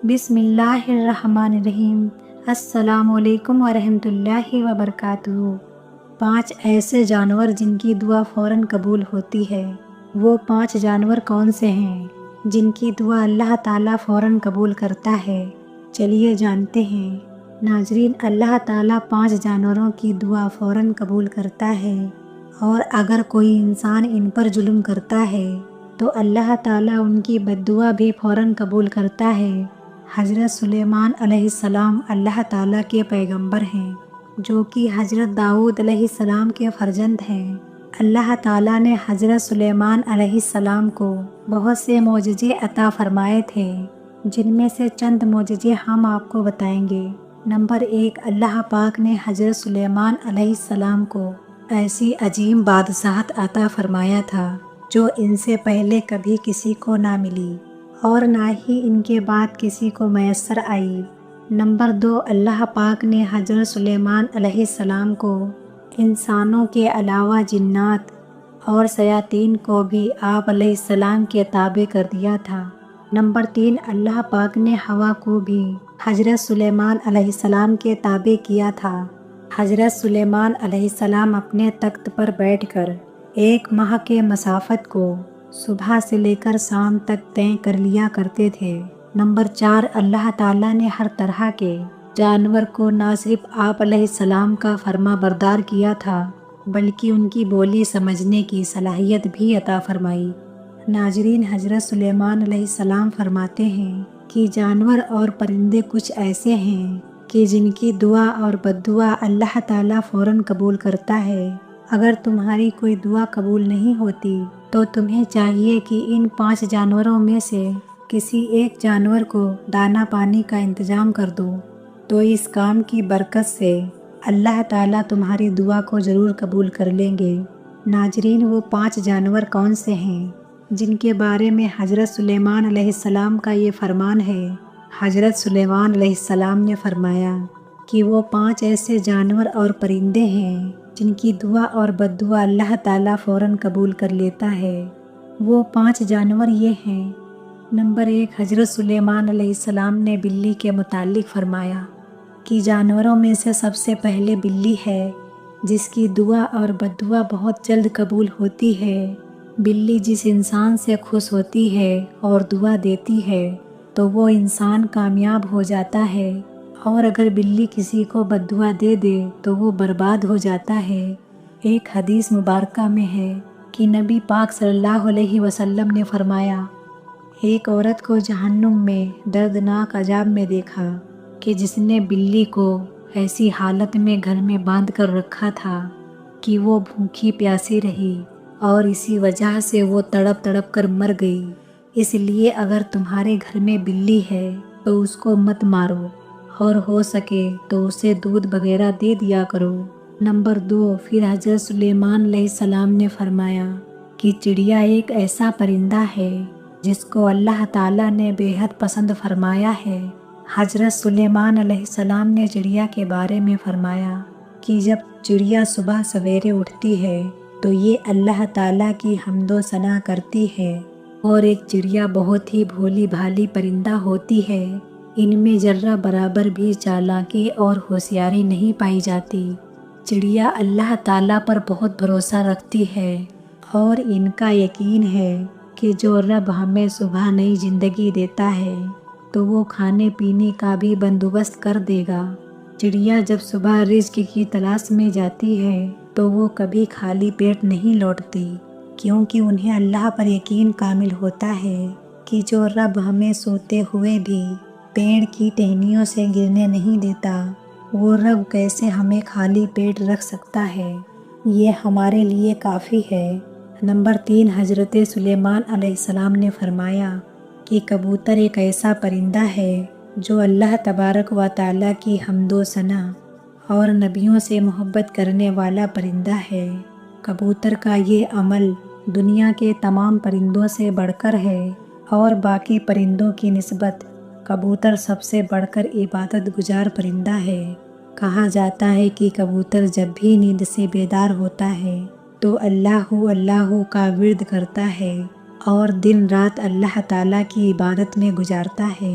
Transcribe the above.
بسم اللہ الرحمن الرحیم۔ السلام علیکم ورحمۃ اللہ وبرکاتہ۔ 5 ایسے جانور جن کی دعا فوراً قبول ہوتی ہے۔ وہ 5 جانور کون سے ہیں جن کی دعا اللہ تعالیٰ فوراً قبول کرتا ہے؟ چلیے جانتے ہیں۔ ناظرین، اللہ تعالیٰ 5 جانوروں کی دعا فوراً قبول کرتا ہے، اور اگر کوئی انسان ان پر ظلم کرتا ہے تو اللہ تعالیٰ ان کی بد دعا بھی فوراً قبول کرتا ہے۔ حضرت سلیمان علیہ السلام اللہ تعالیٰ کے پیغمبر ہیں، جو کہ حضرت داؤد علیہ السلام کے فرزند ہیں۔ اللہ تعالیٰ نے حضرت سلیمان علیہ السلام کو بہت سے معجزے عطا فرمائے تھے، جن میں سے چند معجزے ہم آپ کو بتائیں گے۔ نمبر 1، اللہ پاک نے حضرت سلیمان علیہ السلام کو ایسی عظیم بادشاہت عطا فرمایا تھا جو ان سے پہلے کبھی کسی کو نہ ملی، اور نہ ہی ان کے بعد کسی کو میسر آئی۔ نمبر 2، اللہ پاک نے حضرت سلیمان علیہ السلام کو انسانوں کے علاوہ جنات اور شیاطین کو بھی آپ علیہ السلام کے تابع کر دیا تھا۔ نمبر 3، اللہ پاک نے ہوا کو بھی حضرت سلیمان علیہ السلام کے تابع کیا تھا۔ حضرت سلیمان علیہ السلام اپنے تخت پر بیٹھ کر 1 ماہ کے مسافت کو صبح سے لے کر شام تک طے کر لیا کرتے تھے۔ نمبر 4، اللہ تعالیٰ نے ہر طرح کے جانور کو نہ صرف آپ علیہ السلام کا فرما بردار کیا تھا، بلکہ ان کی بولی سمجھنے کی صلاحیت بھی عطا فرمائی۔ ناظرین، حضرت سلیمان علیہ السلام فرماتے ہیں کہ جانور اور پرندے کچھ ایسے ہیں کہ جن کی دعا اور بد دعا اللہ تعالیٰ فوراً قبول کرتا ہے۔ اگر تمہاری کوئی دعا قبول نہیں ہوتی تو تمہیں چاہیے کہ ان 5 جانوروں میں سے کسی ایک جانور کو دانا پانی کا انتظام کر دو، تو اس کام کی برکت سے اللہ تعالیٰ تمہاری دعا کو ضرور قبول کر لیں گے۔ ناظرین، وہ 5 جانور کون سے ہیں جن کے بارے میں حضرت سلیمان علیہ السلام کا یہ فرمان ہے؟ حضرت سلیمان علیہ السلام نے فرمایا کہ وہ 5 ایسے جانور اور پرندے ہیں جن کی دعا اور بد دعا اللہ تعالیٰ فوراً قبول کر لیتا ہے۔ وہ 5 جانور یہ ہیں۔ نمبر 1، حضرت سلیمان علیہ السلام نے بلی کے متعلق فرمایا کہ جانوروں میں سے سب سے پہلے بلی ہے، جس کی دعا اور بد دعا بہت جلد قبول ہوتی ہے۔ بلی جس انسان سے خوش ہوتی ہے اور دعا دیتی ہے تو وہ انسان کامیاب ہو جاتا ہے، اور اگر بلی کسی کو بد دعا دے دے تو وہ برباد ہو جاتا ہے۔ ایک حدیث مبارکہ میں ہے کہ نبی پاک صلی اللہ علیہ وسلم نے فرمایا، ایک عورت کو جہنم میں دردناک عذاب میں دیکھا کہ جس نے بلی کو ایسی حالت میں گھر میں باندھ کر رکھا تھا کہ وہ بھوکی پیاسی رہی، اور اسی وجہ سے وہ تڑپ تڑپ کر مر گئی۔ اس لیے اگر تمہارے گھر میں بلی ہے تو اس کو مت مارو، اور ہو سکے تو اسے دودھ وغیرہ دے دیا کرو۔ نمبر 2، پھر حضرت سلیمان علیہ السلام نے فرمایا کہ چڑیا ایک ایسا پرندہ ہے جس کو اللہ تعالیٰ نے بے حد پسند فرمایا ہے۔ حضرت سلیمان علیہ السلام نے چڑیا کے بارے میں فرمایا کہ جب چڑیا صبح سویرے اٹھتی ہے تو یہ اللہ تعالیٰ کی حمد و ثنا کرتی ہے، اور ایک چڑیا بہت ہی بھولی بھالی پرندہ ہوتی ہے۔ ان میں ذرہ برابر بھی چالاکی اور ہوشیاری نہیں پائی جاتی۔ چڑیا اللہ تعالیٰ پر بہت بھروسہ رکھتی ہے، اور ان کا یقین ہے کہ جو رب ہمیں صبح نئی زندگی دیتا ہے تو وہ کھانے پینے کا بھی بندوبست کر دے گا۔ چڑیا جب صبح رزق کی تلاش میں جاتی ہے تو وہ کبھی خالی پیٹ نہیں لوٹتی، کیونکہ انہیں اللہ پر یقین کامل ہوتا ہے کہ جو رب ہمیں سوتے ہوئے بھی پیڑ کی ٹہنیوں سے گرنے نہیں دیتا، وہ رب کیسے ہمیں خالی پیٹ رکھ سکتا ہے؟ یہ ہمارے لیے کافی ہے۔ نمبر 3، حضرت سلیمان علیہ السلام نے فرمایا کہ کبوتر ایک ایسا پرندہ ہے جو اللہ تبارک و تعالیٰ کی حمد و ثنا اور نبیوں سے محبت کرنے والا پرندہ ہے۔ کبوتر کا یہ عمل دنیا کے تمام پرندوں سے بڑھ کر ہے، اور باقی پرندوں کی نسبت کبوتر سب سے بڑھ کر عبادت گزار پرندہ ہے۔ کہا جاتا ہے کہ کبوتر جب بھی نیند سے بیدار ہوتا ہے تو اللہ اللہ کا ورد کرتا ہے اور دن رات اللہ تعالیٰ کی عبادت میں گزارتا ہے۔